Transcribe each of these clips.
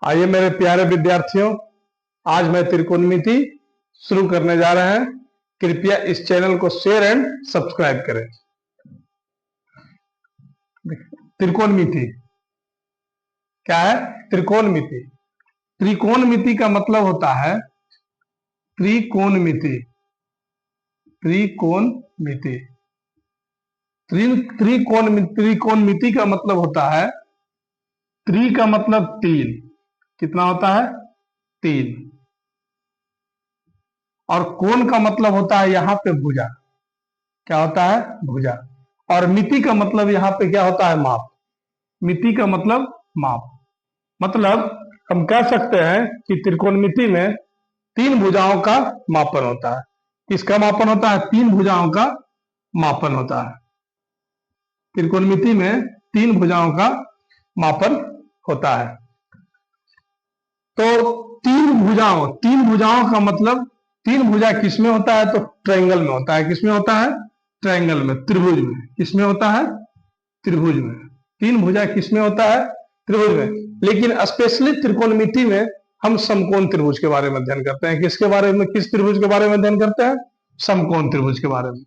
आइए मेरे प्यारे विद्यार्थियों, आज मैं त्रिकोणमिति शुरू करने जा रहे हैं। कृपया इस चैनल को शेयर एंड सब्सक्राइब करें। त्रिकोणमिति क्या है? त्रिकोणमिति। त्रिकोणमिति का मतलब होता है त्रिकोणमिति। त्रिकोणमिति त्रिकोणमिति का मतलब होता है, त्रि का मतलब तीन। कितना होता है? तीन। और कोण का मतलब होता है यहाँ पे भुजा। क्या होता है? भुजा। और मिति का मतलब यहाँ पे क्या होता है? माप। मिति का मतलब माप। मतलब हम कह सकते हैं कि त्रिकोणमिति में तीन भुजाओं का मापन होता है। किसका मापन होता है? तीन भुजाओं का मापन होता है। त्रिकोणमिति में तीन भुजाओं का मापन होता है। तो तीन भुजाओं का मतलब, तीन भुजा किसमें होता है? तो ट्रायंगल में होता है। किसमें होता है? ट्रायंगल में, त्रिभुज में। किसमें होता है? त्रिभुज में। तीन भुजा किसमें होता है? त्रिभुज में। लेकिन स्पेशली त्रिकोणमिति में हम समकोण त्रिभुज के बारे में अध्ययन करते हैं। किसके बारे में? किस त्रिभुज के बारे में अध्ययन करते हैं? समकोण त्रिभुज के बारे में।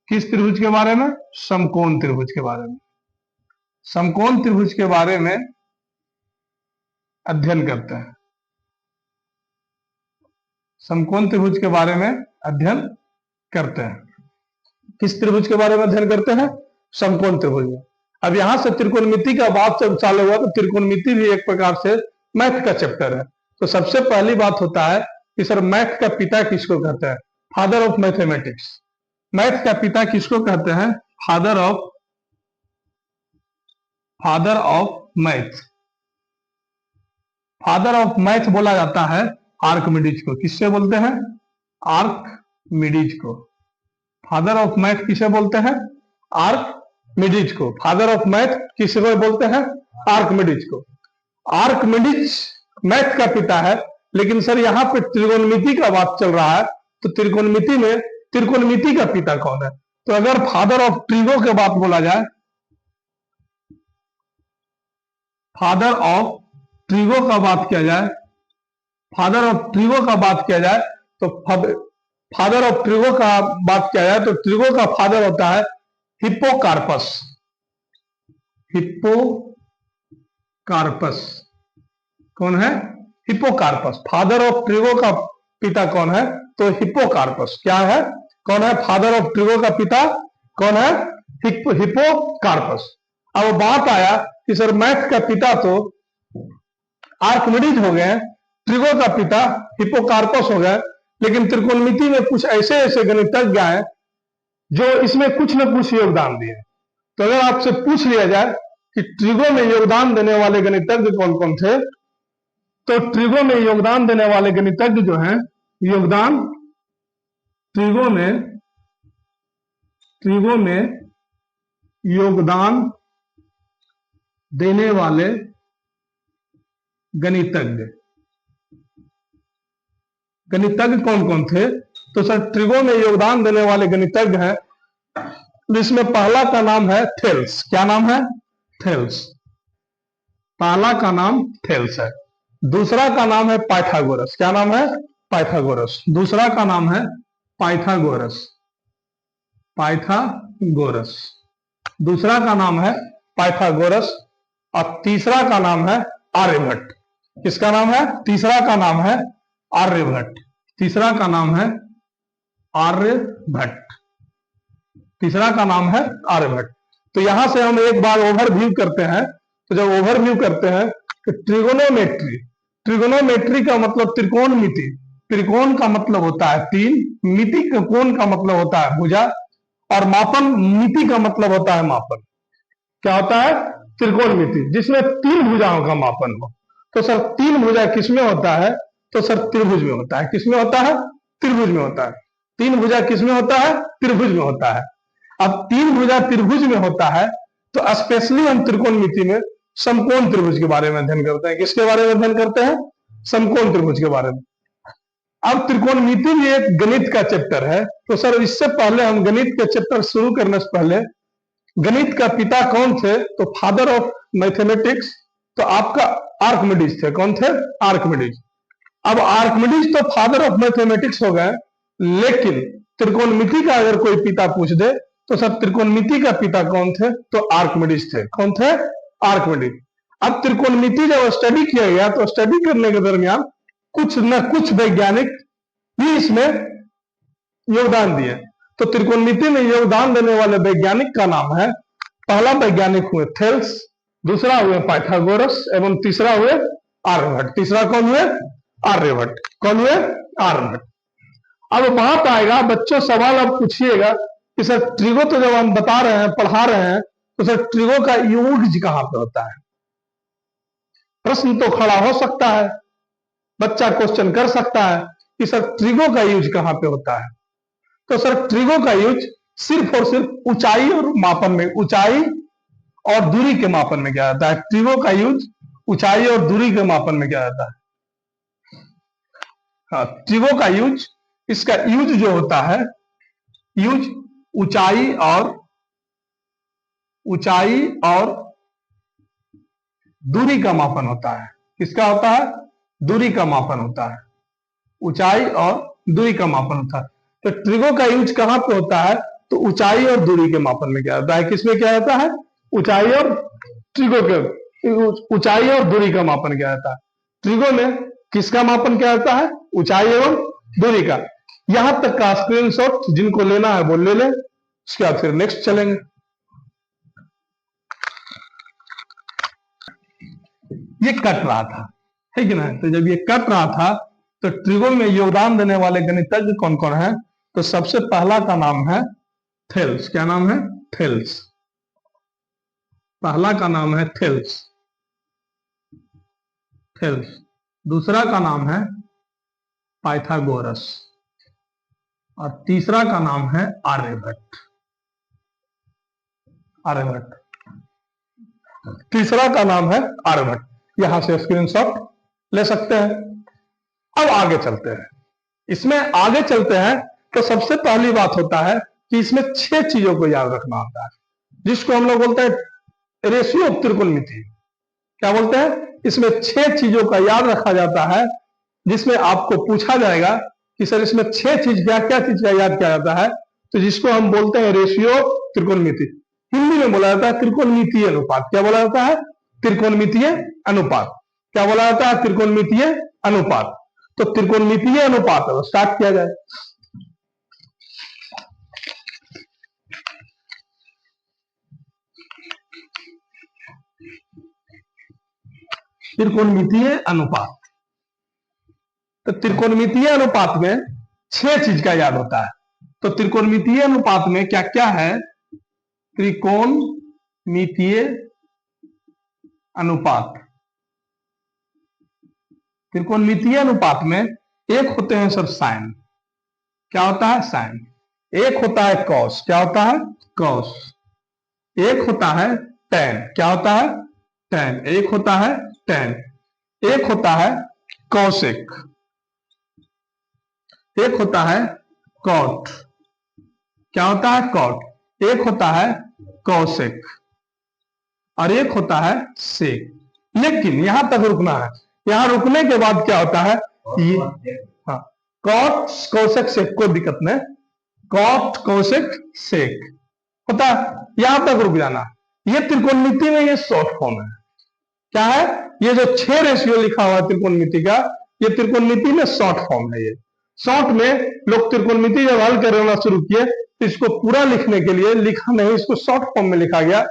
किस त्रिभुज के बारे में? समकोण त्रिभुज के बारे में। समकोण त्रिभुज के बारे में अध्ययन करते हैं। समकोण त्रिभुज के बारे में अध्ययन करते हैं। किस त्रिभुज के बारे में अध्ययन करते हैं? समकोण त्रिभुज में। अब यहां से त्रिकोणमिति का बात जब चालू हुआ तो त्रिकोणमिति भी एक प्रकार से मैथ का चैप्टर है। तो सबसे पहली बात होता है कि सर मैथ का पिता किसको कहते हैं? Father of mathematics. मैथ का पिता किसको कहते हैं? Father of math. Father of math बोला जाता है आर्किमिडीज को। किससे बोलते हैं? आर्किमिडीज को। फादर ऑफ मैथ किसे बोलते हैं? आर्किमिडीज को। फादर ऑफ मैथ किसे बोलते हैं? आर्किमिडीज को। आर्किमिडीज मैथ का पिता है। लेकिन सर यहाँ पे त्रिकोणमिति का बात चल रहा है, तो त्रिकोणमिति में त्रिकोणमिति का पिता कौन है? तो अगर फादर ऑफ ट्रिगो की बात बोला जाए, फादर ऑफ ट्रिगो का बात किया जाए, फादर ऑफ ट्रिगो का बात किया जाए तो फादर ऑफ ट्रिगो का बात किया जाए तो ट्रिगो का फादर होता है हिप्पोकार्पस। हिप्पोकार्पस कौन है? हिप्पोकार्पस। फादर ऑफ ट्रिगो का पिता कौन है? तो हिप्पोकार्पस। क्या है? कौन है फादर ऑफ ट्रिगो का पिता? कौन है? हिप्पोकार्पस। अब बात आया कि सर मैथ का पिता तो आर्किमिडीज हो गए, ट्रिगो का पिता हिप्पोकार्पस हो गए, लेकिन त्रिकोणमिति में कुछ ऐसे ऐसे गणितज्ञ हैं जो इसमें कुछ न कुछ योगदान दिए। तो अगर आपसे पूछ लिया जाए कि ट्रिगो में योगदान देने वाले गणितज्ञ कौन कौन थे, तो ट्रिगो में योगदान देने वाले गणितज्ञ जो हैं, ट्रिगो में योगदान देने वाले गणितज्ञ कौन कौन थे? तो सर ट्रिगो में योगदान देने वाले गणितज्ञ हैं, जिसमें पहला का नाम है थेल्स। क्या नाम है? थेल्स। पहला का नाम थेल्स है। दूसरा का नाम है पाइथागोरस। क्या नाम है? पाइथागोरस। दूसरा का नाम है पाइथागोरस। दूसरा का नाम है पाइथागोरस। और तीसरा का नाम है आर्यभट्ट। किसका नाम है? तीसरा का नाम है आर्यभट्ट। तीसरा का नाम है आर्यभट्ट। तीसरा का नाम है आर्यभट्ट। तो यहां से हम एक बार ओवरव्यू करते हैं। तो जब ओवरव्यू करते हैं तो ट्रिगोनोमेट्री का मतलब त्रिकोणमिति। त्रिकोण का मतलब होता है तीन, मिति का कोण का मतलब होता है भुजा, और मापन मिति का मतलब होता है मापन। क्या होता है? त्रिकोणमिति, जिसमें तीन भुजाओं का मापन हो। तो सर तीन भुजा किसमें होता है? तो सर त्रिभुज में होता है। किसमें होता है? त्रिभुज में होता है। तीन भुजा किसमें होता है? त्रिभुज में होता है। अब तीन भुजा त्रिभुज में होता है तो स्पेशली हम त्रिकोणमिति में समकोण त्रिभुज के बारे में अध्ययन करते हैं। किसके बारे में अध्ययन करते हैं? समकोण त्रिभुज के बारे में। अब त्रिकोणमिति भी एक गणित का चैप्टर है। तो सर इससे पहले हम गणित के चैप्टर शुरू करने से पहले गणित का पिता कौन थे? तो फादर ऑफ मैथमेटिक्स। तो आपका आर्किमिडीज थे। कौन थे? आर्किमिडीज। अब आर्किमिडीज तो फादर ऑफ मैथमेटिक्स हो गए, लेकिन त्रिकोणमिति का अगर कोई पिता पूछ दे तो सर त्रिकोणमिति का पिता कौन थे? तो आर्किमिडीज थे। कौन थे? आर्किमिडीज। अब त्रिकोणमिति जब स्टडी किया गया तो स्टडी करने के दरमियान कुछ न कुछ वैज्ञानिक भी इसमें योगदान दिए। तो त्रिकोणमिति में योगदान देने वाले वैज्ञानिक का नाम है, पहला वैज्ञानिक हुए थेल्स, दूसरा हुए पाइथागोरस एवं तीसरा हुए आर्यभट्ट। तीसरा कौन हुए? आर्यभट्ट। कौन हुए? आर्यभट्ट। अब बात आएगा बच्चों, सवाल अब पूछिएगा कि सर ट्रिगो तो जब हम बता रहे हैं, पढ़ा रहे हैं, तो सर ट्रिगो का यूज कहां पे होता है? प्रश्न तो खड़ा हो सकता है, बच्चा क्वेश्चन कर सकता है कि सर ट्रिगो का यूज कहां पे होता है? तो सर ट्रिगो का यूज सिर्फ और सिर्फ ऊंचाई और मापन में, ऊंचाई और दूरी के मापन में किया जाता है। ट्रिगो का यूज ऊंचाई और दूरी के मापन में किया जाता है। हाँ, ट्रिगो का यूज, इसका यूज जो होता है, यूज ऊंचाई और दूरी का मापन होता है। किसका होता है? दूरी का मापन होता है। ऊंचाई और दूरी का मापन होता है। तो ट्रिगो का यूज कहां पे होता है? तो ऊंचाई और दूरी के मापन में किया जाता है। किसमें किया जाता है? ऊंचाई और ट्रिगो के, ऊंचाई और दूरी का मापन किया जाता है। ट्रिगो में किसका मापन किया जाता है? ऊंचाई एवं दूरी का। यहां तक का स्क्रीनशॉट जिनको लेना है वो ले लें, उसके बाद फिर नेक्स्ट चलेंगे। ये कट रहा था, है कि ना? तो जब ये कट रहा था तो ट्रिगो में योगदान देने वाले गणितज्ञ कौन कौन है? तो सबसे पहला का नाम है थेल्स। क्या नाम है? थेल्स। पहला का नाम है थेल्स, थेल्स। दूसरा का नाम है पाइथागोरस और तीसरा का नाम है आर्यभट्ट। आर्यभट्ट, तीसरा का नाम है आर्यभट्ट। यहां से स्क्रीनशॉट ले सकते हैं। अब आगे चलते हैं। इसमें आगे चलते हैं तो सबसे पहली बात होता है कि इसमें 6 चीजों को याद रखना होता है, जिसको हम लोग बोलते हैं रेशियो ऑफ त्रिकोणमिति। क्या बोलते हैं? इसमें 6 चीजों का याद रखा जाता है, जिसमें आपको पूछा जाएगा कि सर इसमें 6 चीज क्या क्या चीज का याद किया जाता है, तो जिसको हम बोलते हैं रेशियो त्रिकोणमिति। हिंदी में बोला जाता है त्रिकोणमितीय अनुपात। क्या बोला जाता है? त्रिकोणमितीय अनुपात। क्या बोला जाता है? त्रिकोणमितीय अनुपात। तो त्रिकोणमितीय अनुपात स्टार्ट किया जाए। त्रिकोणमितीय अनुपात, तो त्रिकोणमितीय अनुपात में 6 चीज का याद होता है। तो त्रिकोणमितीय अनुपात में क्या क्या है? त्रिकोणमितीय अनुपात, त्रिकोणमितीय अनुपात में एक होते हैं सर साइन। क्या होता है? साइन। एक होता है कॉस। क्या होता है? कॉस। एक होता है टैन। क्या होता है? टैन। एक होता है टैन। एक होता है कॉसेक। एक होता है कॉट। क्या होता है? कॉट। एक होता है कॉसेक और एक होता है सेक। लेकिन यहां तक रुकना है। यहां रुकने के बाद क्या होता है? ये हाँ, कॉट कौशिक सेक, कोई दिक्कत नहीं, कॉट कौशिक सेक होता है। यहां तक रुक जाना। ये त्रिकोणमिति में ये शॉर्ट फॉर्म है। क्या है? ये जो 6 रेशियो लिखा हुआ है त्रिकोणमिति का, ये त्रिकोणमिति में शॉर्ट फॉर्म है। ये शॉर्ट में लोग त्रिकोणमिति जब हल करना शुरू किए तो इसको पूरा लिखने के लिए लिखा नहीं, इसको शॉर्ट फॉर्म में लिखा गया।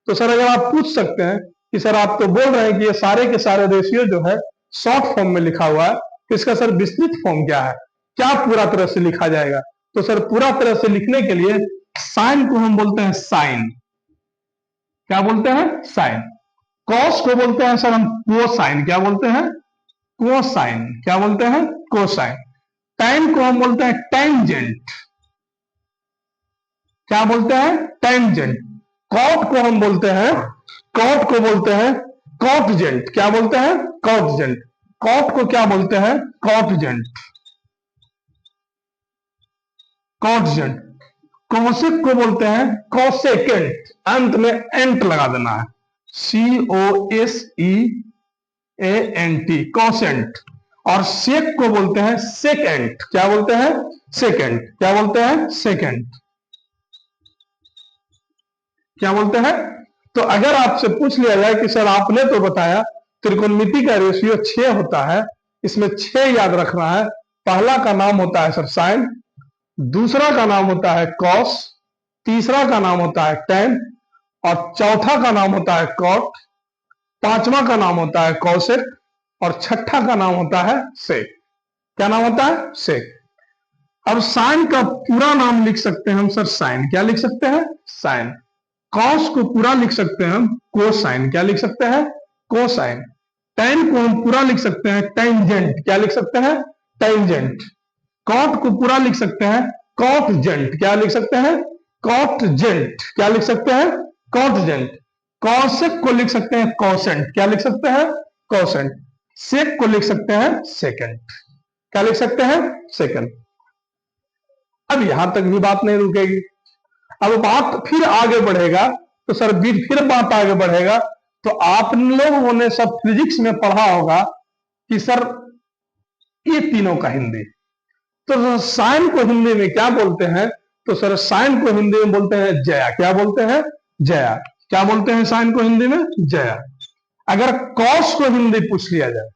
तो सर अगर आप पूछ सकते हैं कि सर आप तो बोल रहे हैं कि ये सारे के सारे रेशियो जो है शॉर्ट फॉर्म में लिखा हुआ है, तो इसका सर विस्तृत फॉर्म क्या है? क्या पूरा तरह से लिखा जाएगा? तो सर पूरा तरह से लिखने के लिए साइन को हम बोलते हैं साइन। क्या बोलते हैं? साइन। कॉस को बोलते हैं सर हम कोसाइन। क्या बोलते हैं? कोसाइन। क्या बोलते हैं? कोसाइन। टैन को हम बोलते हैं टेंजेंट। क्या बोलते हैं? टेंजेंट। कॉट को हम बोलते हैं, कॉट को बोलते हैं कॉटजेंट। क्या बोलते हैं? कॉटजेंट। कॉट को क्या बोलते हैं? कॉटजेंट। कॉटजेंट। कौशिक को बोलते हैं कौसेकेंट। अंत में एंट लगा देना है, COSEKENT। ANT, constant. और सेक को बोलते हैं सेकेंट। क्या बोलते हैं? सेकेंट। क्या बोलते हैं? सेकेंट। क्या बोलते हैं? तो अगर आपसे पूछ लिया जाए कि सर आपने तो बताया त्रिकोणमिति का रेशियो 6 होता है, इसमें 6 याद रखना है। पहला का नाम होता है सर साइन, दूसरा का नाम होता है कॉस, तीसरा का नाम होता है टेन, और चौथा का नाम होता है कॉट, पांचवा का नाम होता है कॉसेक, और छठा का नाम होता है सेक। क्या नाम होता है? सेक। अब साइन का पूरा नाम लिख सकते हैं हम सर साइन। क्या लिख सकते हैं? साइन। कॉस को पूरा लिख सकते हैं हम कोसाइन। क्या लिख सकते हैं? कोसाइन। टेन को हम पूरा लिख सकते हैं टेंजेंट। क्या लिख सकते हैं? टेंजेंट। कॉट को पूरा लिख सकते हैं कॉटजेंट। क्या लिख सकते हैं? कॉटजेंट। क्या लिख सकते हैं? कॉटजेंट। कॉसेक को लिख सकते हैं कॉसेंट। क्या लिख सकते हैं? कॉसेंट। सेक को लिख सकते हैं सेकेंड। क्या लिख सकते हैं? सेकेंड। अब यहां तक भी बात नहीं रुकेगी। अब बात फिर आगे बढ़ेगा, तो सर फिर बात आगे बढ़ेगा। तो आप लोगों ने सब फिजिक्स में पढ़ा होगा कि सर ये तीनों का हिंदी, तो साइन को हिंदी में क्या बोलते हैं? तो सर साइन को हिंदी में बोलते हैं जया। क्या बोलते हैं? जया। क्या बोलते हैं साइन को हिंदी में? जया। अगर कॉस को हिंदी पूछ लिया जाए,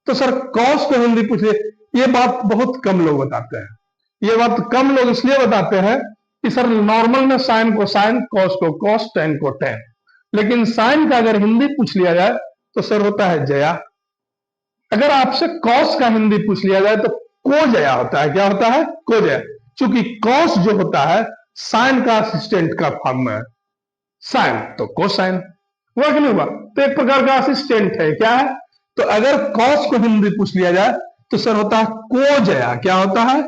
तो सर कॉस को हिंदी पूछ लिया, ये बात बहुत कम लोग बताते हैं। ये बात कम लोग इसलिए बताते हैं कि सर नॉर्मल में साइन को साइन, कॉस को कॉस, टेन को टेन, लेकिन साइन का अगर हिंदी पूछ लिया जाए तो सर होता है जया। अगर आपसे कॉस का हिंदी पूछ लिया जाए तो को जया होता है। क्या होता है? को जया। क्योंकि कॉस जो होता है साइन का असिस्टेंट का फॉर्म में है, साइन तो कोसाइन हुआ कि नहीं हुआ? तो एक प्रकार का असिस्टेंट है। क्या है? तो अगर कॉस को हिंदी पूछ लिया जाए तो सर होता है को जया। क्या होता है?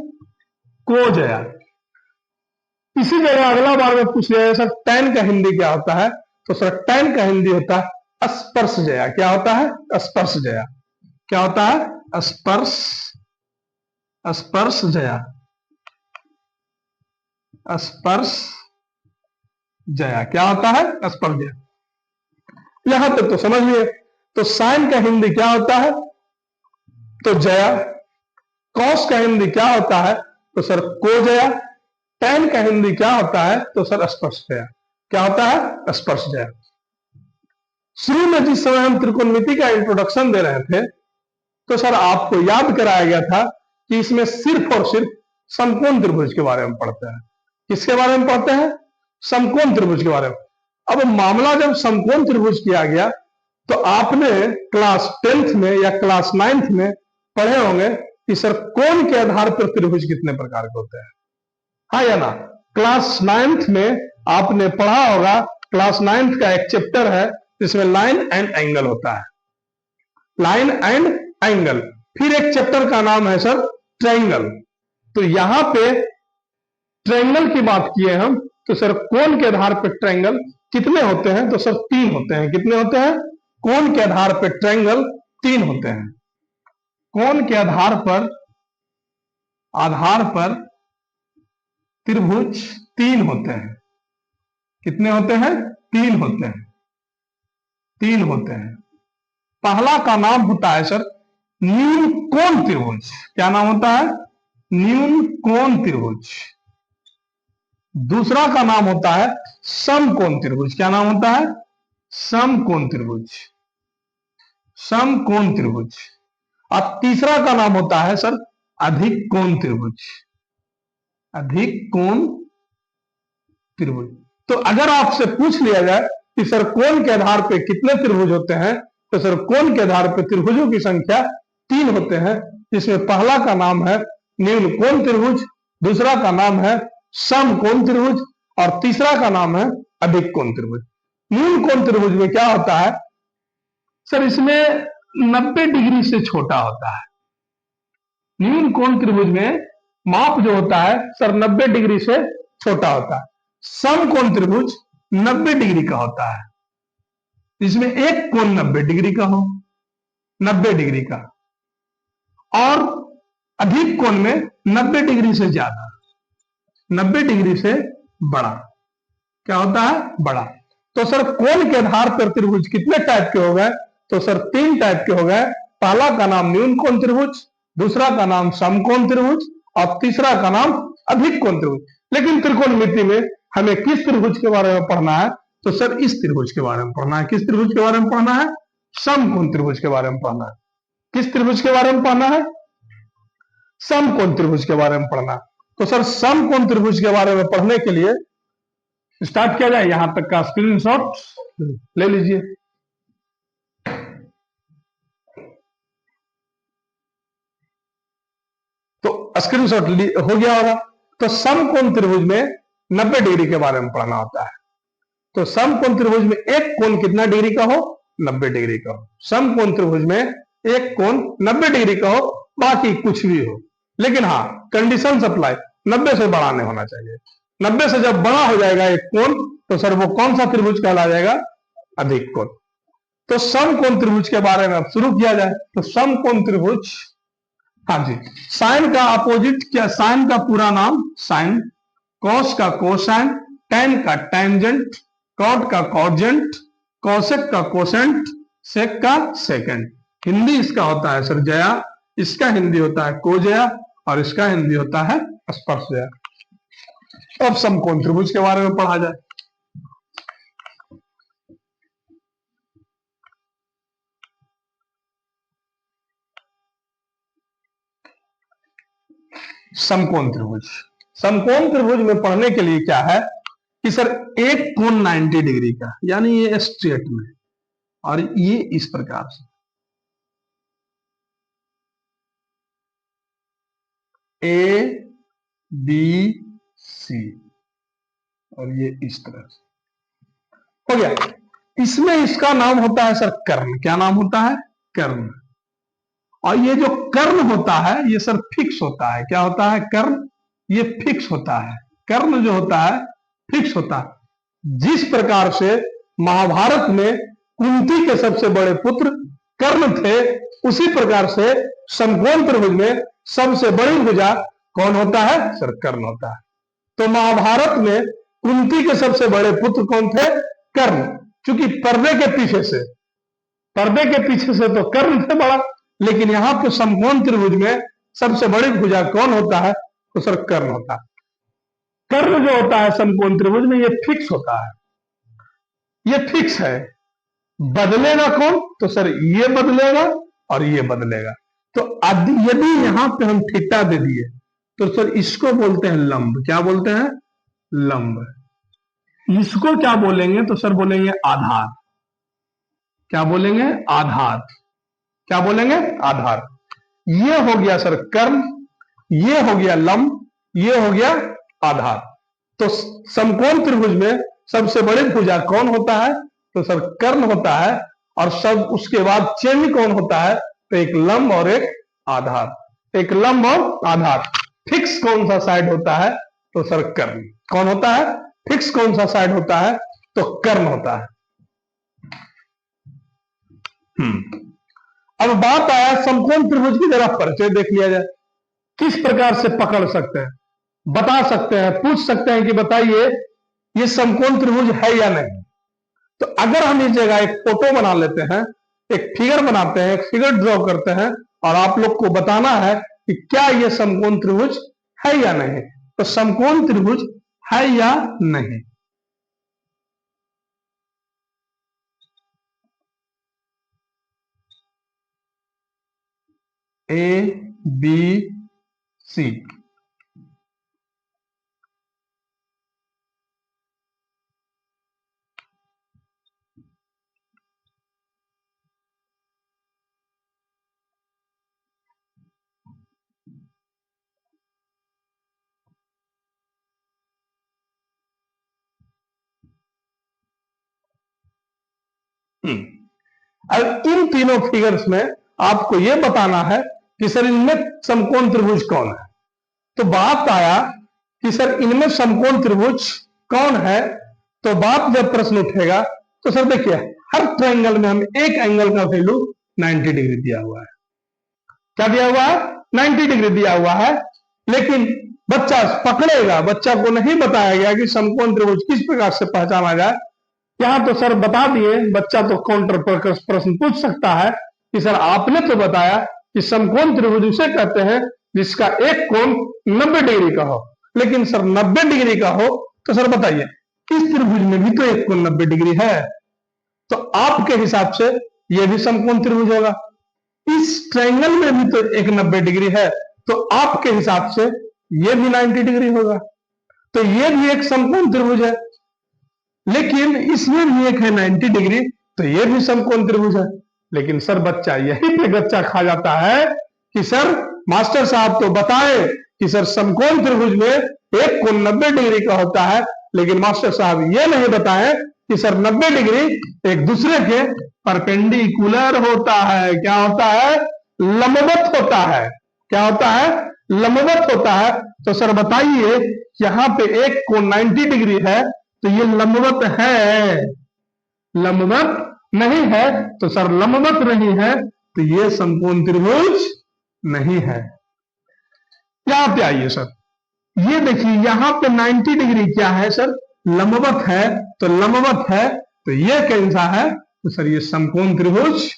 को जया। इसी जगह अगला बार में पूछ लिया जाए सर टेन का हिंदी क्या होता है, तो सर टेन का हिंदी होता है स्पर्श जया। क्या होता है? स्पर्श जया। क्या होता है? स्पर्श, स्पर्श जया, स्पर्श जया। क्या होता है? स्पर्श जया। यहां तक तो समझ लिए। तो साइन का हिंदी क्या होता है? तो जया। कॉस का हिंदी क्या होता है? तो सर को जया। टेन का हिंदी क्या होता है? तो सर स्पर्श जया। क्या होता है? स्पर्श जया। शुरू में जिस समय हम त्रिकोणमिति का इंट्रोडक्शन दे रहे थे, तो सर आपको याद कराया गया था कि इसमें सिर्फ और सिर्फ समकोण त्रिभुज के बारे में पढ़ते हैं। किसके बारे में पढ़ते हैं? समकोण त्रिभुज के बारे में। अब मामला जब समकोण त्रिभुज किया गया, तो आपने क्लास 10th में या क्लास 9th में पढ़े होंगे कि सर कोण के आधार पर त्रिभुज कितने प्रकार के होते हैं। हाँ या ना? क्लास 9th में आपने पढ़ा होगा, क्लास 9th का एक चैप्टर है जिसमें लाइन एंड एंगल होता है। Line and angle. फिर एक चैप्टर का नाम है सर ट्रायंगल। तो यहां पे ट्रायंगल की बात किए हम, तो सर कोण के आधार पर ट्रायंगल कितने होते हैं? तो सर 3 होते हैं। कितने होते हैं? कोण के आधार पर ट्रायंगल 3 होते हैं। कोण के आधार पर त्रिभुज 3 होते हैं। कितने होते हैं? 3 होते हैं। 3 होते हैं। पहला का नाम होता है सर न्यून कोण त्रिभुज। क्या नाम होता है? न्यून कोण त्रिभुज। दूसरा का नाम होता है समकोण त्रिभुज। क्या नाम होता है? समकोण त्रिभुज। समकोण त्रिभुज। और तीसरा का नाम होता है सर अधिक कोण त्रिभुज। अधिक कोण त्रिभुज। तो अगर आपसे पूछ लिया जाए कि सर कोण के आधार पर कितने त्रिभुज होते हैं, तो सर कोण के आधार पर त्रिभुजों की संख्या 3 होते हैं, जिसमें पहला का नाम है न्यून कोण त्रिभुज, दूसरा का नाम है समकोण त्रिभुज, और तीसरा का नाम है अधिक कोण त्रिभुज। न्यून कोण त्रिभुज में क्या होता है सर? इसमें 90 डिग्री से छोटा होता है। न्यून कोण त्रिभुज में माप जो होता है सर 90 डिग्री से छोटा होता है। समकोण त्रिभुज 90 डिग्री का होता है, इसमें एक कोण 90 डिग्री का हो, 90 डिग्री का, और अधिक कोण में 90 डिग्री से ज्यादा, 90 डिग्री से बड़ा। क्या होता है? बड़ा। तो सर कोण के आधार पर त्रिभुज कितने टाइप के हो गए? तो सर तीन टाइप के हो गए। पहला का नाम न्यून कोण त्रिभुज, दूसरा का नाम समकोण त्रिभुज और तीसरा का नाम अधिक कोण त्रिभुज। लेकिन त्रिकोणमिति में हमें किस त्रिभुज के बारे में पढ़ना है? तो सर इस त्रिभुज के बारे में पढ़ना है। किस त्रिभुज के बारे में पढ़ना है? समकोण त्रिभुज के बारे में पढ़ना है। किस त्रिभुज के बारे में पढ़ना है? समकोण त्रिभुज के बारे में पढ़ना है। तो सर समकोण त्रिभुज के बारे में पढ़ने के लिए स्टार्ट किया जाए। यहां तक का स्क्रीनशॉट ले लीजिए। तो स्क्रीनशॉट हो गया होगा। तो समकोण त्रिभुज में 90 डिग्री के बारे में पढ़ना होता है। तो समकोण त्रिभुज में एक कोण कितना डिग्री का हो? 90 डिग्री का हो। समकोण त्रिभुज में एक कोण 90 डिग्री का हो, बाकी कुछ भी हो, लेकिन हाँ कंडीशन अप्लाई, 90 से बड़ा नहीं होना चाहिए। 90 से जब बड़ा हो जाएगा एक कोण तो सर वो कौन सा त्रिभुज कहला जाएगा? अधिक कोण। तो समकोण त्रिभुज के बारे में अब शुरू किया जाए। तो समकोण त्रिभुज, हाँ जी, साइन का अपोजिट क्या? साइन का पूरा नाम साइन, कॉस का कोसाइन, टैन का टैंजेंट, कॉट का कॉजेंट, कोसेक का कोसेंट, सेक का सेकेंड। हिंदी इसका होता है सर जया, इसका हिंदी होता है कोजया और इसका हिंदी होता है स्पर्शजया। अब समकोण त्रिभुज के बारे में पढ़ा जाए। समकोण त्रिभुज, समकोण त्रिभुज में पढ़ने के लिए क्या है कि सर एक कोण 90 डिग्री का, यानी ये स्ट्रेट में और ये इस प्रकार से, ए बी सी और ये इस तरह से हो गया। इसमें इसका नाम होता है सर कर्ण। क्या नाम होता है? कर्ण। और ये जो कर्ण होता है ये सर फिक्स होता है। क्या होता है? कर्ण। ये फिक्स होता है। कर्ण जो होता है फिक्स होता है। जिस प्रकार से महाभारत में कुंती के सबसे बड़े पुत्र कर्ण थे, उसी प्रकार से समकोण त्रिभुज में सबसे बड़ी भुजा कौन होता है? सर कर्ण होता है। तो महाभारत में कुंती के सबसे बड़े पुत्र कौन थे? कर्ण। क्योंकि पर्दे के पीछे से तो कर्ण थे बड़ा, लेकिन यहां पे समकोण त्रिभुज में सबसे बड़ी भुजा कौन होता है? तो सर कर्ण होता है। कर्ण जो होता है समकोण त्रिभुज में ये फिक्स होता है। ये फिक्स है। बदलेगा कौन? तो सर ये बदलेगा और ये बदलेगा। तो यदि यहां पे हम थीटा दे दिए तो सर इसको बोलते हैं लंब। क्या बोलते हैं? लंब। इसको क्या बोलेंगे? तो सर बोलेंगे आधार। क्या बोलेंगे? आधार। क्या बोलेंगे? आधार। ये हो गया सर कर्ण, ये हो गया लंब, ये हो गया आधार। तो समकोण त्रिभुज में सबसे बड़ी भुजा कौन होता है? तो सर कर्ण होता है। और सब उसके बाद चेन कौन होता है? तो एक लंब और एक आधार। एक लंब और आधार। फिक्स कौन सा साइड होता है? तो सर कर्ण। कौन होता है? फिक्स कौन सा साइड होता है? तो कर्ण होता है। अब बात आया समकोण त्रिभुज की, जरा परिचय देख लिया जाए। किस प्रकार से पकड़ सकते हैं, बता सकते हैं, पूछ सकते हैं कि बताइए ये समकोण त्रिभुज है या नहीं। तो अगर हम इस जगह एक फोटो बना लेते हैं, एक फिगर बनाते हैं, एक फिगर ड्रॉ करते हैं और आप लोग को बताना है कि क्या ये समकोण त्रिभुज है या नहीं। तो समकोण त्रिभुज है या नहीं? A B C. अब इन तीनों फिगर्स में आपको यह बताना है कि सर इनमें समकोण त्रिभुज कौन है। तो बात आया कि सर इनमें समकोण त्रिभुज कौन है, तो बात जब प्रश्न उठेगा तो सर देखिए हर ट्रायंगल में हम एक एंगल का वैल्यू 90 डिग्री दिया हुआ है। क्या दिया हुआ है? 90 डिग्री दिया हुआ है। लेकिन बच्चा पकड़ेगा, बच्चा को नहीं बताया गया कि समकोण त्रिभुज किस प्रकार से पहचाना जाए। यहां तो सर बता दिए, बच्चा तो काउंटर प्रश्न पूछ सकता है कि सर आपने तो बताया कि समकोण त्रिभुज उसे कहते हैं जिसका एक कोण 90 डिग्री का हो, लेकिन सर 90 डिग्री का हो तो सर बताइए इस त्रिभुज में भी तो एक कोण 90 डिग्री है, तो आपके हिसाब से यह भी समकोण त्रिभुज होगा। इस ट्रायंगल में भी तो एक 90 डिग्री है, तो आपके हिसाब से यह भी 90 डिग्री होगा, तो यह भी एक समकोण त्रिभुज है। लेकिन इसमें भी एक है 90 डिग्री, तो यह भी समकोण त्रिभुज है। लेकिन सर बच्चा यहीं पे गच्चा खा जाता है कि सर मास्टर साहब तो बताए कि सर समकोण त्रिभुज में एक कोण 90 डिग्री का होता है, लेकिन मास्टर साहब ये नहीं बताए कि सर 90 डिग्री एक दूसरे के परपेंडिकुलर होता है। क्या होता है? लंबवत होता है। क्या होता है? लंबवत होता है। तो सर बताइए यहां पे एक कोण 90 डिग्री है, तो ये लंबवत है? लंबवत नहीं है। तो सर लंबवत नहीं है तो ये समकोण त्रिभुज नहीं है। यहां पे आइए सर, ये देखिए यहां पे 90 डिग्री क्या है सर? लंबवत है। तो लंबवत है तो ये कैसा है? तो सर ये समकोण त्रिभुज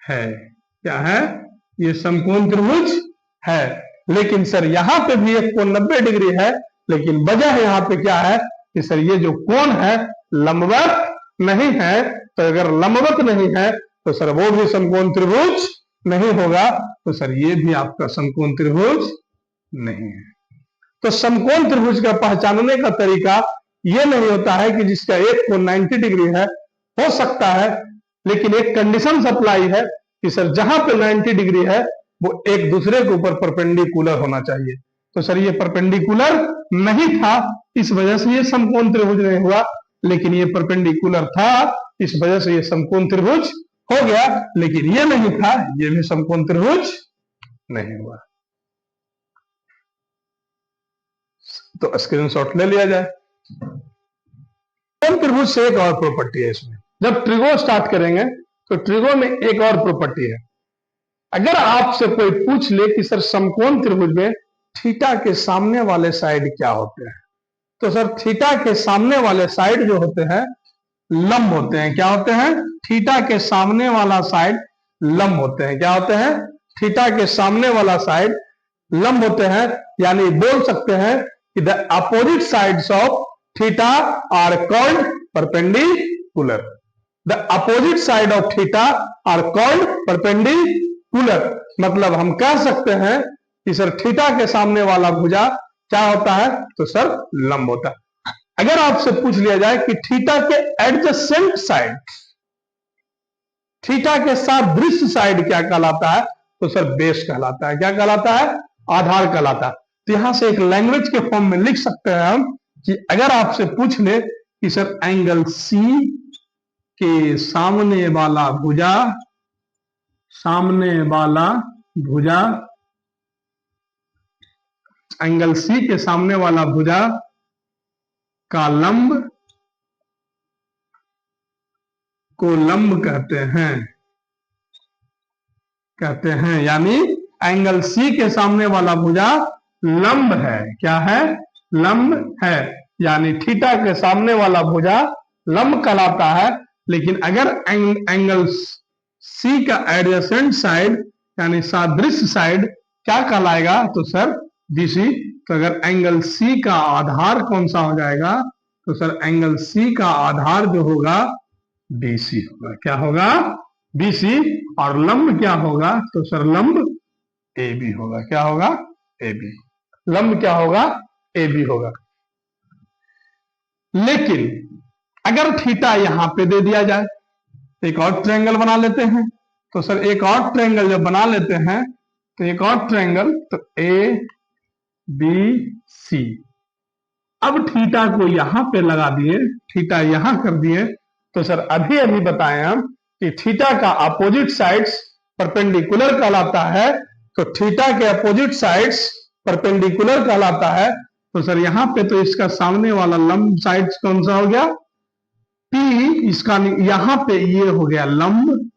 है। क्या है? ये समकोण त्रिभुज है। लेकिन सर यहां पे भी एक कोण 90 डिग्री है, लेकिन वजह यहां पे क्या है कि सर ये जो कोण है लंबवत नहीं है। तो अगर लंबवत नहीं है तो सर वो भी समकोण त्रिभुज नहीं होगा, तो सर ये भी आपका समकोण त्रिभुज नहीं है। तो समकोण त्रिभुज का पहचानने का तरीका ये नहीं होता है कि जिसका एक कोण 90 डिग्री है, हो सकता है, लेकिन एक कंडीशन सप्लाई है कि सर जहां पे 90 डिग्री है वो एक दूसरे के ऊपर परपेंडिकुलर होना चाहिए। तो सर ये परपेंडिकुलर नहीं था, इस वजह से ये समकोण त्रिभुज नहीं हुआ। लेकिन ये परपेंडिकुलर था, इस वजह से ये समकोण त्रिभुज हो गया। लेकिन ये नहीं था, ये भी समकोण त्रिभुज नहीं हुआ। तो स्क्रीनशॉट ले लिया जाए। समकोण त्रिभुज से एक और प्रॉपर्टी है इसमें, जब ट्रिगो स्टार्ट करेंगे तो ट्रिगो में एक और प्रॉपर्टी है। अगर आपसे कोई पूछ ले कि सर समकोण त्रिभुज में थीटा के सामने वाले साइड क्या होते हैं, तो सर थीटा के सामने वाले साइड जो होते हैं लंब होते हैं। क्या होते हैं? थीटा के सामने वाला साइड लंब होते हैं। क्या होते हैं? थीटा के सामने वाला साइड लंब होते हैं। यानी बोल सकते हैं कि the opposite sides of theta are called perpendicular. The opposite side of theta are called perpendicular. मतलब हम कह सकते हैं कि सर थीटा के सामने वाला भुजा क्या होता है? तो सर लंब होता है। अगर आपसे पूछ लिया जाए कि थीटा के एडजेसेंट साइड, थीटा के साथ दृश्य साइड क्या कहलाता है? तो सर बेस कहलाता है। क्या कहलाता है? आधार कहलाता है। तो यहां से एक लैंग्वेज के फॉर्म में लिख सकते हैं हम कि अगर आपसे पूछ ले कि सर एंगल सी के सामने वाला भुजा, सामने वाला भुजा, एंगल सी के सामने वाला भुजा का लंब को लंब कहते हैं। यानी एंगल सी के सामने वाला भुजा लंब है। क्या है? लंब है। यानी थीटा के सामने वाला भुजा लंब कहलाता है। लेकिन अगर एंगल सी का एडजेसेंट साइड यानी सादृश्य साइड क्या कहलाएगा? तो सर बीसी। तो अगर एंगल सी का आधार कौन सा हो जाएगा? तो सर एंगल सी का आधार जो होगा बीसी होगा। क्या होगा? बीसी। और लंब क्या होगा? तो सर लंब ए बी होगा। क्या होगा? A B. लंब क्या होगा? ए बी होगा। लेकिन अगर थीटा यहां पे दे दिया जाए, एक और ट्रायंगल बना लेते हैं। तो सर एक और ट्रायंगल जब बना लेते हैं तो एक और ट्रायंगल, तो ए बी सी। अब थीटा को यहां पे लगा दिए, थीटा यहां कर दिए। तो सर अभी अभी बताएं हम कि थीटा का अपोजिट साइड्स परपेंडिकुलर कहलाता है। तो थीटा के अपोजिट साइड्स परपेंडिकुलर कहलाता है। तो सर यहां पे तो इसका सामने वाला लंब साइड कौन सा हो गया? पी। इसका यहां पे ये हो गया लंब,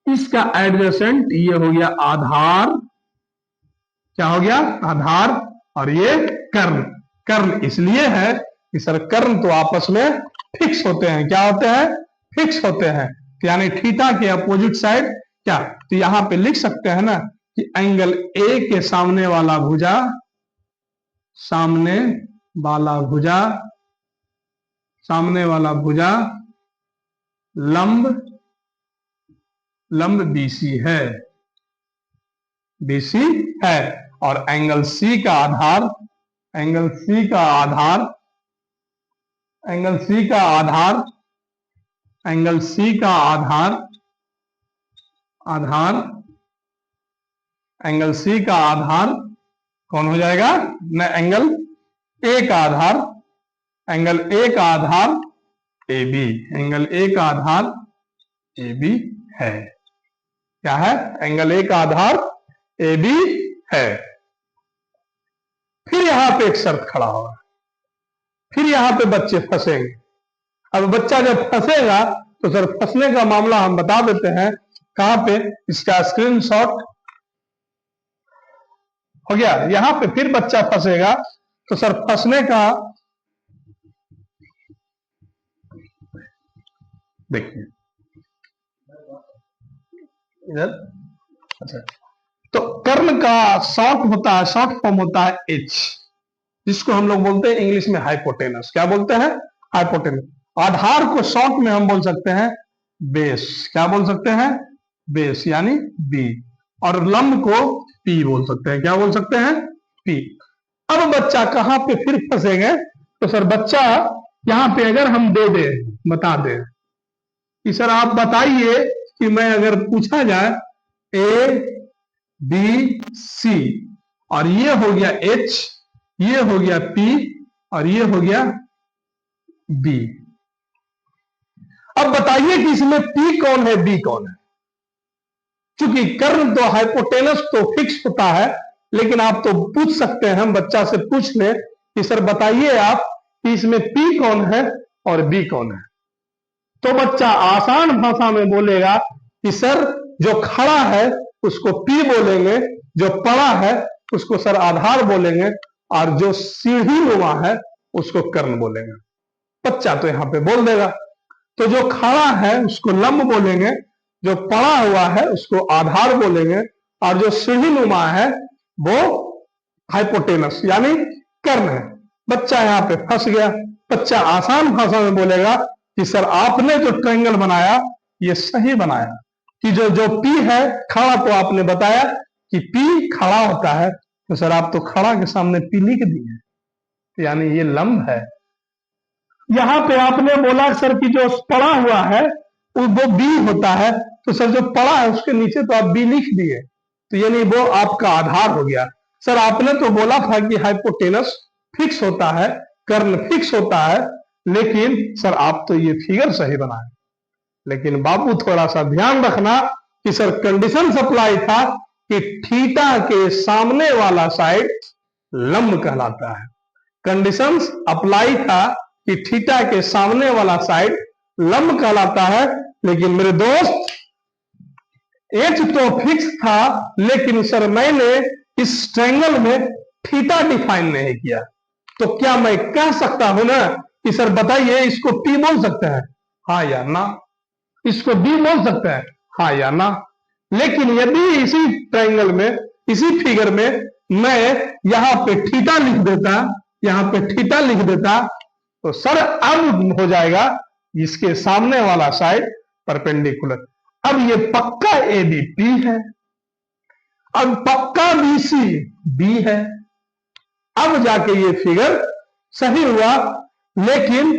इसका एडजेसेंट ये हो गया आधार। क्या हो गया? आधार। और ये कर्ण। कर्ण इसलिए है कि सर कर्ण तो आपस में फिक्स होते हैं। क्या होते हैं? फिक्स होते हैं। तो यानी थीटा के अपोजिट साइड क्या, तो यहां पे लिख सकते हैं ना कि एंगल ए के सामने वाला भुजा, सामने वाला भुजा, सामने वाला भुजा लंब, लंब बीसी है, बीसी है। और एंगल सी का आधार, एंगल सी का आधार, एंगल सी का आधार, एंगल सी का आधार, आधार, एंगल सी का आधार कौन हो जाएगा? न एंगल ए का आधार, एंगल ए का आधार ए बी, एंगल ए का आधार ए बी है। क्या है? एंगल ए का आधार ए बी है। फिर यहां पे एक शर्त खड़ा होगा, फिर यहां पे बच्चे फंसेंगे। अब बच्चा जब फंसेगा तो सर फंसने का मामला हम बता देते हैं। कहां पे? इसका स्क्रीनशॉट हो गया। यहां पे फिर बच्चा फंसेगा तो सर फंसने का, देखिए इधर, अच्छा, तो कर्ण का शॉर्ट होता है, शॉर्ट फॉर्म होता है एच, जिसको हम लोग बोलते हैं इंग्लिश में हाइपोटेनस। क्या बोलते हैं? हाइपोटेनस। आधार को शॉर्ट में हम बोल सकते हैं बेस। क्या बोल सकते हैं? बेस यानी बी। और लंब को पी बोल सकते हैं। क्या बोल सकते हैं? पी। अब बच्चा कहां पे फिर फंसेंगे? तो सर बच्चा यहां पे अगर हम दे दे, बता दे कि सर आप बताइए कि मैं अगर पूछा जाए ए बी सी और ये हो गया एच, ये हो गया पी और ये हो गया बी, अब बताइए कि इसमें पी कौन है, बी कौन है? क्योंकि कर्ण तो हाइपोटेनस तो फिक्स होता है, लेकिन आप तो पूछ सकते हैं, हम बच्चा से पूछ ले कि सर बताइए आप कि इसमें पी कौन है और बी कौन है। तो बच्चा आसान भाषा में बोलेगा कि सर जो खड़ा है उसको पी बोलेंगे, जो पड़ा है उसको सर आधार बोलेंगे, और जो सीढ़ी नुमा है उसको कर्ण बोलेंगे। बच्चा तो यहां पे बोल देगा। तो जो खड़ा है उसको लंब बोलेंगे, जो पड़ा हुआ है उसको आधार बोलेंगे, और जो सीढ़ी नुमा है वो हाइपोटेनस यानी कर्ण है। बच्चा यहाँ पे फंस गया। बच्चा आसान भाषा में बोलेगा कि सर आपने जो ट्रायंगल बनाया ये सही बनाया, कि जो जो पी है खड़ा, तो आपने बताया कि पी खड़ा होता है, तो सर आप तो खड़ा के सामने पी लिख दिए, यानी ये लंब है। यहां पे आपने बोला सर कि जो पड़ा हुआ है वो बी होता है, तो सर जो पड़ा है उसके नीचे तो आप बी लिख दिए, तो यानी वो आपका आधार हो गया। सर आपने तो बोला था कि हाइपोटेनस फिक्स होता है, कर्ण फिक्स होता है, लेकिन सर आप तो ये फिगर सही बनाए, लेकिन बाबू थोड़ा सा ध्यान रखना कि सर कंडीशन सप्लाई था कि थीटा के सामने वाला साइड लंब कहलाता है। कंडीशंस अप्लाई था कि थीटा के सामने वाला साइड लंब कहलाता है, लेकिन मेरे दोस्त एच तो फिक्स था, लेकिन सर मैंने इस ट्रायंगल में थीटा डिफाइन नहीं किया। तो क्या मैं कह सकता हूं ना कि सर बताइए इसको पी बोल सकते हैं, हाँ या ना? इसको बी बोल सकते हैं, हाँ या ना? लेकिन यदि इसी ट्रायंगल में, इसी फिगर में मैं यहां पे थीटा लिख देता, यहां पे थीटा लिख देता, तो सर अब हो जाएगा इसके सामने वाला साइड परपेंडिकुलर। अब ये पक्का एबीपी है, अब पक्का बीसी बी है। अब जाके ये फिगर सही हुआ। लेकिन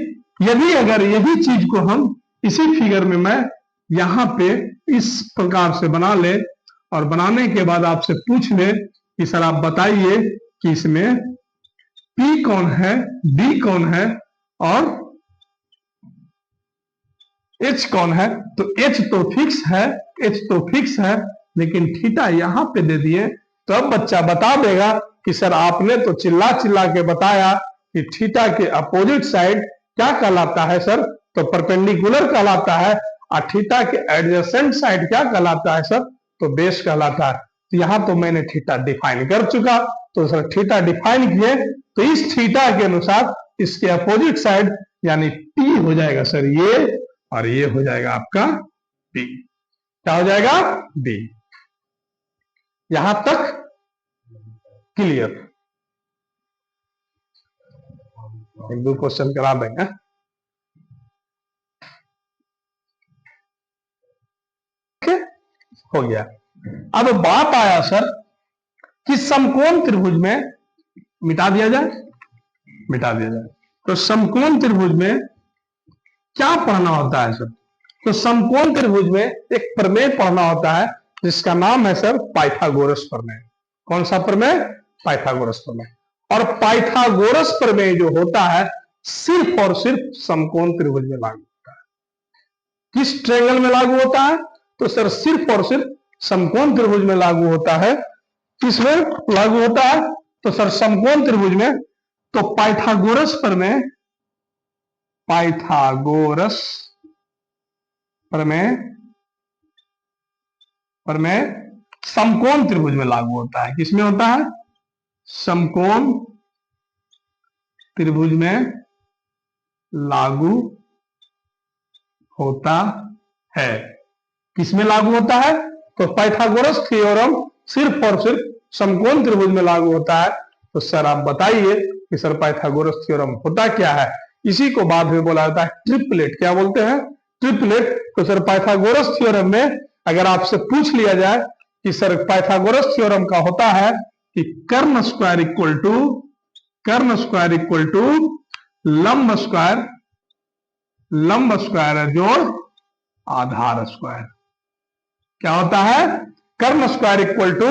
यदि अगर यही चीज को हम इसी फिगर में मैं यहां पे इस प्रकार से बना ले, और बनाने के बाद आपसे पूछ ले कि सर आप बताइए कि इसमें पी कौन है, बी कौन है और एच कौन है, तो एच तो फिक्स है, एच तो फिक्स है, लेकिन थीटा यहां पे दे दिए, तो अब बच्चा बता देगा कि सर आपने तो चिल्ला चिल्ला के बताया कि थीटा के अपोजिट साइड क्या कहलाता है सर, तो परपेंडिकुलर कहलाता है, और थीटा के एडजेसेंट साइड क्या कहलाता है सर, तो बेस कहलाता है। तो यहां तो मैंने थीटा डिफाइन कर चुका, तो सर थीटा डिफाइन किए, तो इस थीटा के अनुसार इसके अपोजिट साइड यानी टी हो जाएगा सर ये, और ये हो जाएगा आपका डी। क्या हो जाएगा? डी। यहां तक क्लियर? एक दो क्वेश्चन करा देंगे। हो गया। अब बात आया सर कि समकोण त्रिभुज में, मिटा दिया जाए, मिटा दिया जाए। तो समकोण त्रिभुज में क्या पढ़ना होता है सर? तो समकोण त्रिभुज में एक प्रमेय पढ़ना होता है जिसका नाम है सर पाइथागोरस प्रमेय। कौन सा प्रमेय? पाइथागोरस प्रमेय। और पाइथागोरस प्रमेय जो होता है सिर्फ और सिर्फ समकोण त्रिभुज में लागू होता है। किस ट्रायंगल में लागू होता है? तो सर सिर्फ और सिर्फ समकोण त्रिभुज में लागू होता है। किसमें लागू होता है? तो सर समकोण त्रिभुज में। तो पाइथागोरस प्रमेय, पाइथागोरस प्रमेय, प्रमेय समकोण त्रिभुज में लागू होता है। किसमें होता है? समकोण त्रिभुज में लागू होता है। किसमें लागू होता है? तो पाइथागोरस थ्योरम सिर्फ और सिर्फ समकोण त्रिभुज में लागू होता है। तो सर आप बताइए कि सर पाइथागोरस थ्योरम होता क्या है? इसी को बाद में बोला जाता है ट्रिपलेट। क्या बोलते हैं? ट्रिपलेट। तो सर पाइथागोरस थ्योरम में अगर आपसे पूछ लिया जाए कि सर पाइथागोरस थ्योरम का होता है कि कर्ण स्क्वायर इक्वल टू, कर्ण स्क्वायर इक्वल टू लंब स्क्वायर, लंब स्क्वायर जोड़ आधार स्क्वायर। क्या होता है? कर्ण स्क्वायर इक्वल टू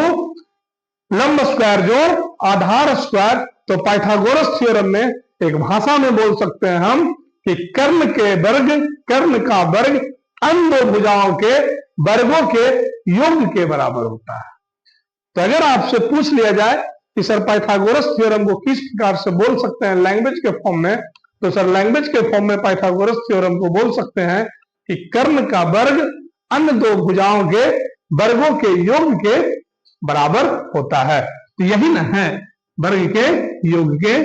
लंब स्क्वायर जोड़ आधार स्क्वायर। तो पाइथागोरस थ्योरम में एक भाषा में बोल सकते हैं हम कि कर्ण के वर्ग, कर्ण का वर्ग अन्य दो भुजाओं के वर्गों के योग के बराबर होता है। तो अगर आपसे पूछ लिया जाए कि सर पाइथागोरस थ्योरम को किस प्रकार से बोल सकते हैं लैंग्वेज के फॉर्म में, तो सर लैंग्वेज के फॉर्म में पाइथागोरस थ्योरम को बोल सकते हैं कि कर्ण का वर्ग अन्य दो भुजाओं के वर्गों के योग के बराबर होता है। तो यही ना है, वर्ग के योग के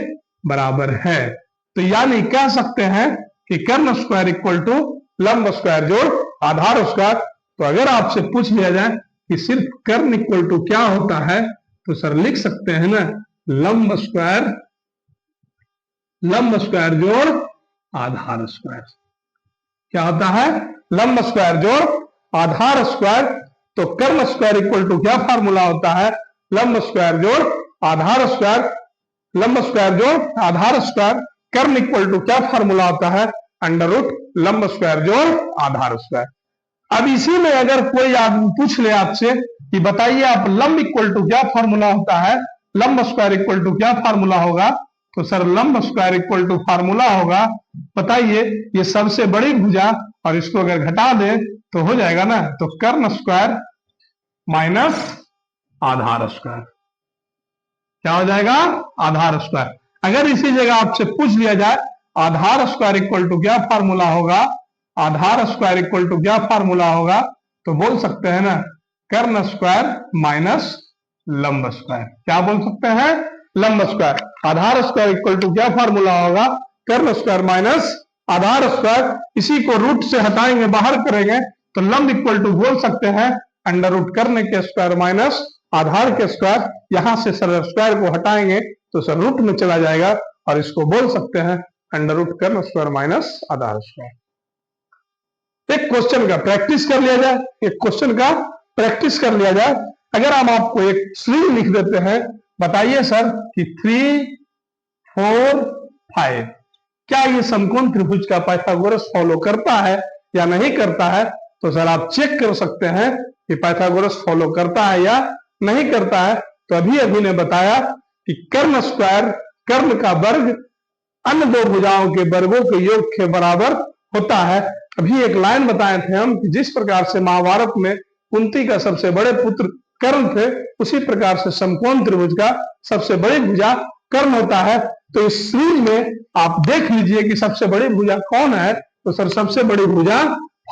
बराबर है। तो यानी कह सकते हैं कि कर्ण स्क्वायर इक्वल टू लंब स्क्वायर जोड़ आधार स्क्वायर। तो अगर आपसे पूछ लिया जाए कि सिर्फ कर्ण इक्वल टू क्या होता है, तो सर लिख सकते हैं ना लंब स्क्वायर, लंब स्क्वायर जोड़ आधार स्क्वायर। क्या होता है? लंब स्क्वायर जोड़ आधार स्क्वायर। तो कर्ण स्क्वायर इक्वल टू क्या फार्मूला होता है? लंब स्क्वायर जोड़ आधार स्क्वायर, लंब स्क्वायर जोड़ आधार स्क्वायर। कर्ण इक्वल टू क्या फार्मूला होता है? अंडर रूट लंब स्क्वायर जोड़ आधार स्क्वायर। अब इसी में अगर कोई आदमी पूछ ले आपसे कि बताइए आप लंब इक्वल टू क्या फार्मूला होता है, लंब स्क्वायर इक्वल टू क्या फार्मूला होगा, तो सर लंब स्क्वायर इक्वल टू फार्मूला होगा, बताइए, ये सबसे बड़ी भुजा और इसको अगर घटा दें तो हो जाएगा ना, तो कर्ण स्क्वायर माइनस आधार स्क्वायर। क्या हो जाएगा? आधार स्क्वायर। अगर इसी जगह आपसे पूछ लिया जाए आधार स्क्वायर इक्वल टू क्या फार्मूला होगा, आधार स्क्वायर इक्वल टू क्या फार्मूला होगा, तो बोल सकते हैं ना कर्ण स्क्वायर माइनस लंब स्क्वायर। क्या बोल सकते हैं? लंब स्क्वायर। आधार स्क्वायर इक्वल टू क्या फार्मूला होगा? कर्ण स्क्वायर माइनस आधार स्क्वायर। इसी को रूट से हटाएंगे, बाहर करेंगे, तो लंब इक्वल टू बोल सकते हैं अंडर रूट कर्ण के स्क्वायर माइनस आधार के स्क्वायर। यहां से सर स्क्वायर को हटाएंगे तो सर रूट में चला जाएगा और इसको बोल सकते हैं अंडर रूट कर्ण स्क्वायर माइनस आधार स्क्वायर। एक क्वेश्चन का प्रैक्टिस कर लिया जाए, एक क्वेश्चन का प्रैक्टिस कर लिया जाए। अगर हम आपको एक स्ट्रिंग लिख देते हैं, बताइए सर कि 3, 4, 5 क्या ये समकोण त्रिभुज का पाइथागोरस फॉलो करता है या नहीं करता है, तो सर आप चेक कर सकते हैं कि पाइथागोरस फॉलो करता है या नहीं करता है। तो अभी ने बताया कि कर्ण स्क्वायर, कर्ण का वर्ग अन्य दो भुजाओं के वर्गों के योग के बराबर होता है। अभी एक लाइन बताए थे हम कि जिस प्रकार से महाभारत में कुंती का सबसे बड़े पुत्र कर्ण थे, उसी प्रकार से समकोण त्रिभुज का सबसे बड़ी भुजा कर्ण होता है। तो इस सीरीज में आप देख लीजिए कि सबसे बड़ी भुजा कौन है, तो सर सबसे बड़ी भुजा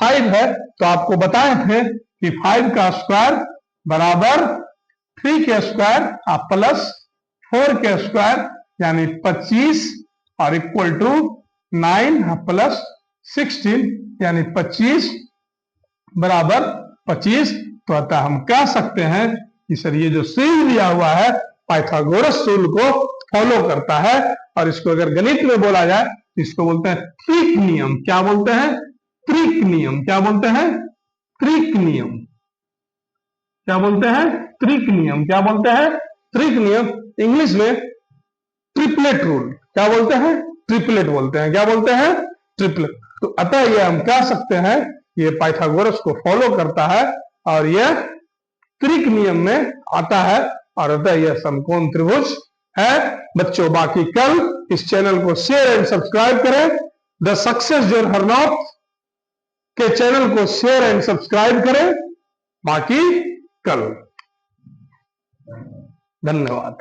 5 है। तो आपको बताए थे कि 5 का स्क्वायर बराबर 3 के स्क्वायर प्लस 4 के स्क्वायर यानी 25 और इक्वल टू 9 प्लस 16 यानी 25 बराबर 25। तो अतः हम कह सकते हैं कि सर ये जो सीरीज दिया हुआ है पाइथागोरस रूल को फॉलो करता है। और इसको अगर गणित में बोला जाए तो इसको बोलते हैं त्रिक नियम। क्या बोलते हैं? त्रिक नियम। क्या बोलते हैं? त्रिक नियम। क्या बोलते हैं? त्रिक नियम। क्या बोलते हैं? त्रिक नियम। इंग्लिश में ट्रिपलेट रूल। क्या बोलते हैं? ट्रिपलेट बोलते हैं। क्या बोलते हैं? ट्रिपलेट। तो अतः ये हम कह सकते हैं ये पाइथागोरस को फॉलो करता है और यह त्रिक नियम में आता है और अतः यह समकोण त्रिभुज है। बच्चों बाकी कल इस चैनल को शेयर एंड सब्सक्राइब करें। द सक्सेस जोन हरनौत के चैनल को शेयर एंड सब्सक्राइब करें। बाकी कल। धन्यवाद।